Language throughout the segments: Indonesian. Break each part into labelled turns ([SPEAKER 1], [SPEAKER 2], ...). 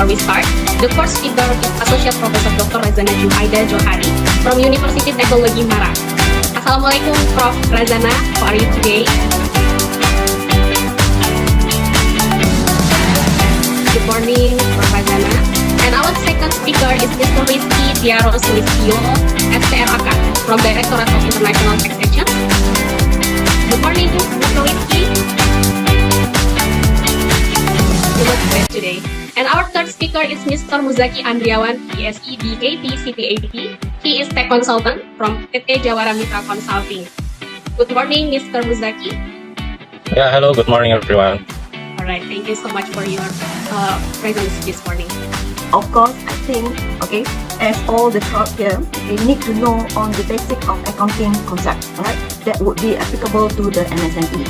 [SPEAKER 1] before we start, the first speaker is Associate Professor Dr. Razana Juhaida Johari from University Teknologi Malang. Assalamualaikum, Prof. Razana. How are you today? Good morning, Prof. Razana. And our second speaker is Mr. Rizky Tiaro Sulistyo, STRAK, from Directorate of International Taxation. Good morning, Mr. Rizky. You look great today. And our third speaker is Mr. Muzaki Andriawan, PSE DAT CPAT. He is tech consultant from PT Jawara Mitra Consulting. Good morning, Mr. Muzaki.
[SPEAKER 2] Yeah, hello, good morning everyone.
[SPEAKER 1] All right, thank you so much for your presence this morning.
[SPEAKER 3] Of course, I think, as all the crowd here, they need to know on the basic of accounting concept, right? That would be applicable to the MSME,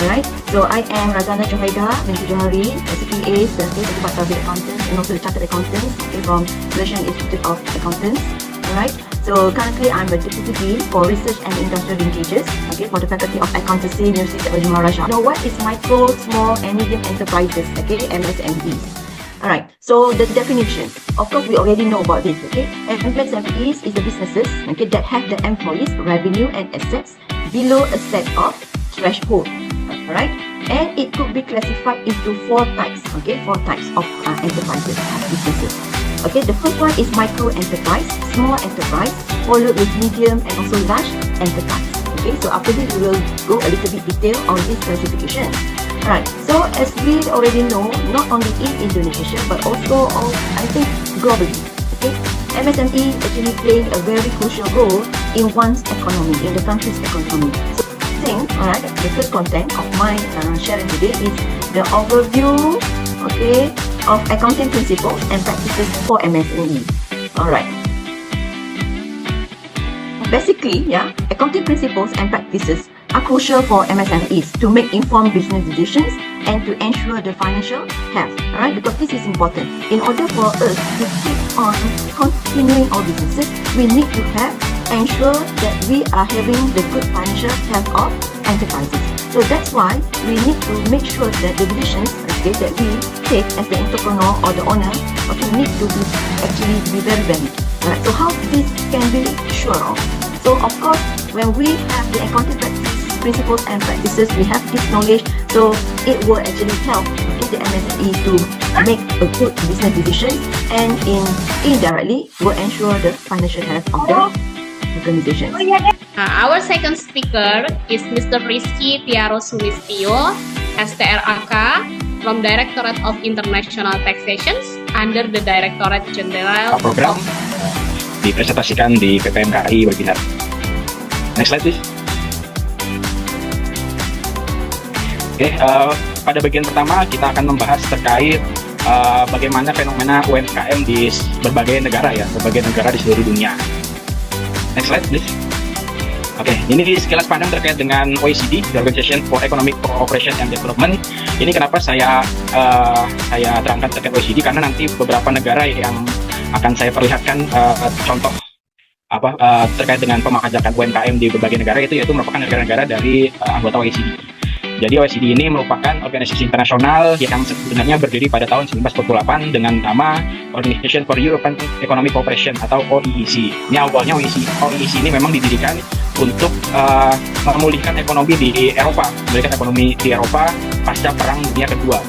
[SPEAKER 3] right? So I am Razana Juhaida binti Johari, CPA, Certificate of Public Accountants, and also the Chartered Accountants from Malaysian Institute of Accountants, right? So currently I'm a Deputy Dean for Research and Industrial Linkages, for the Faculty of Accountancy, University of Malaysia. Now, what is micro, small, and medium enterprises, MSMEs? Alright, so the definition, of course we already know about this, and MSMEs is the businesses, that have the employees, revenue and assets below a set of threshold, alright, and it could be classified into four types of enterprises, businesses. The first one is micro enterprise, small enterprise, followed with medium and also large enterprise. So after this we will go a little bit detail on this classification. Right, so as we already know, not only in Indonesia but also I think globally, MSME actually playing a very crucial role in one's economy, in the country's economy. So I think, the first content of my sharing today is the overview, of accounting principles and practices for MSME. Alright. Basically, accounting principles and practices are crucial for MSMEs to make informed business decisions and to ensure the financial health, because this is important. In order for us to keep on continuing our businesses, we need to ensure that we are having the good financial health of enterprises. So that's why we need to make sure that the decisions that we take as the entrepreneur or the owner need to be very valid. So how this can be sure of? So of course, when we have the accounting principles and practices, we have this knowledge, so it will actually help the MSME to make a good business decision, and indirectly will ensure the financial health of the organization.
[SPEAKER 1] Our second speaker is Mr. Rizky Tiaro Sulistyo, STRAK, from Directorate of International Taxation under the Directorate General
[SPEAKER 2] Program dipresentasikan di PPMKI webinar. Next slide please. Pada bagian pertama kita akan membahas terkait bagaimana fenomena UMKM di berbagai negara di seluruh dunia. Next slide please. Ini sekilas pandang terkait dengan OECD, the Organization for Economic Cooperation and Development. Ini kenapa saya terangkan terkait OECD, karena nanti beberapa negara yang akan saya perlihatkan contoh terkait dengan pemajakan UMKM di berbagai negara yaitu merupakan negara-negara dari anggota OECD. Jadi OECD ini merupakan organisasi internasional yang sebenarnya berdiri pada tahun 1948 dengan nama Organization for European Economic Cooperation atau OEEC. Ini awalnya OEEC ini memang didirikan untuk memulihkan ekonomi di Eropa, pasca Perang Dunia Kedua.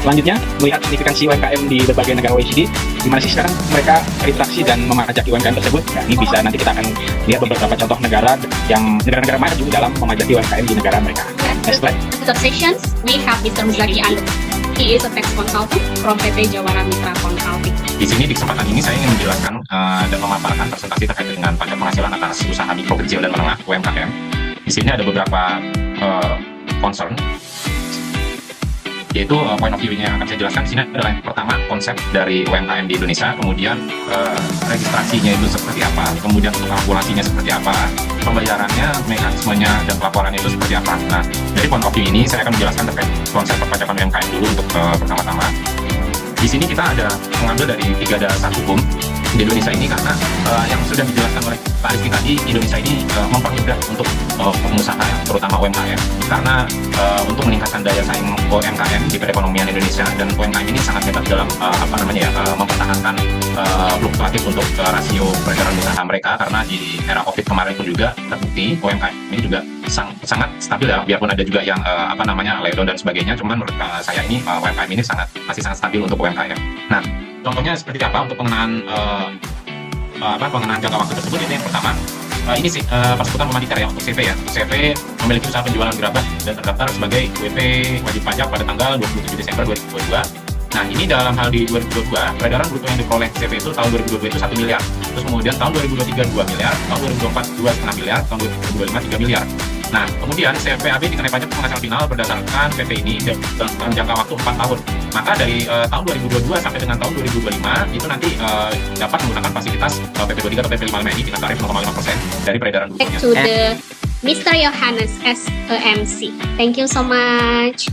[SPEAKER 2] Selanjutnya melihat signifikansi UMKM di berbagai negara OECD. Gimana sih sekarang mereka berinteraksi dan memajaki UMKM tersebut? Ini bisa nanti kita akan lihat beberapa contoh negara-negara maju dalam memajaki UMKM di negara mereka. Next slide.
[SPEAKER 1] After sessions, we have Mr. Muzaki Andriawan. He is a tax consultant from PT Jawara Mitra Consulting.
[SPEAKER 4] Di sini di kesempatan ini saya ingin menjelaskan dan memaparkan presentasi terkait dengan pajak penghasilan atas usaha mikro, kecil dan menengah UMKM. Di sini ada beberapa concern, yaitu point of view-nya yang akan saya jelaskan di sini adalah yang pertama konsep dari UMKM di Indonesia, kemudian registrasinya itu seperti apa, kemudian untuk kalkulasinya seperti apa, pembayarannya, mekanismenya dan pelaporannya itu seperti apa. Nah, dari point of view ini saya akan menjelaskan terkait konsep perpajakan UMKM dulu untuk pertama-tama. Di sini kita ada mengambil dari 3 dasar hukum di Indonesia ini karena yang sudah dijelaskan oleh Pak Rizky tadi, Indonesia ini mempermudah untuk pengusaha terutama UMKM karena untuk meningkatkan daya saing UMKM di perekonomian Indonesia, dan UMKM ini sangat hebat dalam mempertahankan fluktuatif untuk rasio peredaran usaha mereka, karena di era Covid kemarin pun juga terbukti UMKM ini juga sangat stabil ya, biarpun ada juga yang letdown dan sebagainya, cuman menurut saya ini UMKM ini masih sangat stabil untuk UMKM. Nah, contohnya seperti apa untuk pengenaan jangka waktu tersebut? Ini yang pertama, ini sih persekutuan pemanditer ya untuk CV ya. Untuk CV memiliki usaha penjualan gerabah dan terdaftar sebagai WP wajib pajak pada tanggal 27 Desember 2022. Nah, ini dalam hal di 2022, peredaran bruto yang diperoleh CV itu tahun 2022 itu 1 miliar. Terus kemudian tahun 2023 2 miliar, tahun 2024 2,5 miliar, tahun 2025 3 miliar. Nah, kemudian CVAB dikenai pajak penghasilan final berdasarkan PP ini dalam jangka waktu 4 tahun. Maka dari tahun 2022 sampai dengan tahun 2025 itu nanti dapat menggunakan fasilitas PP 23 atau PP 55 ini dengan tarif 0,5% dari peredaran
[SPEAKER 1] Back
[SPEAKER 4] brutonya.
[SPEAKER 1] to the Mr. Johannes as a MC. Thank you so much.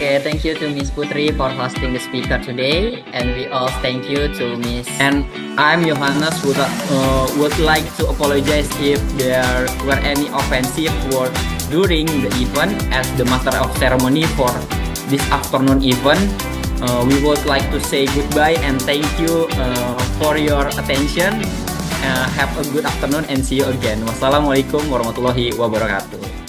[SPEAKER 5] Okay, thank you to Miss Putri for hosting the speaker today, and we all thank you to Miss. And I'm Johannes would like to apologize if there were any offensive words during the event as the master of ceremony for this afternoon event. We would like to say goodbye and thank you for your attention. Have a good afternoon and see you again. Wassalamualaikum warahmatullahi wabarakatuh.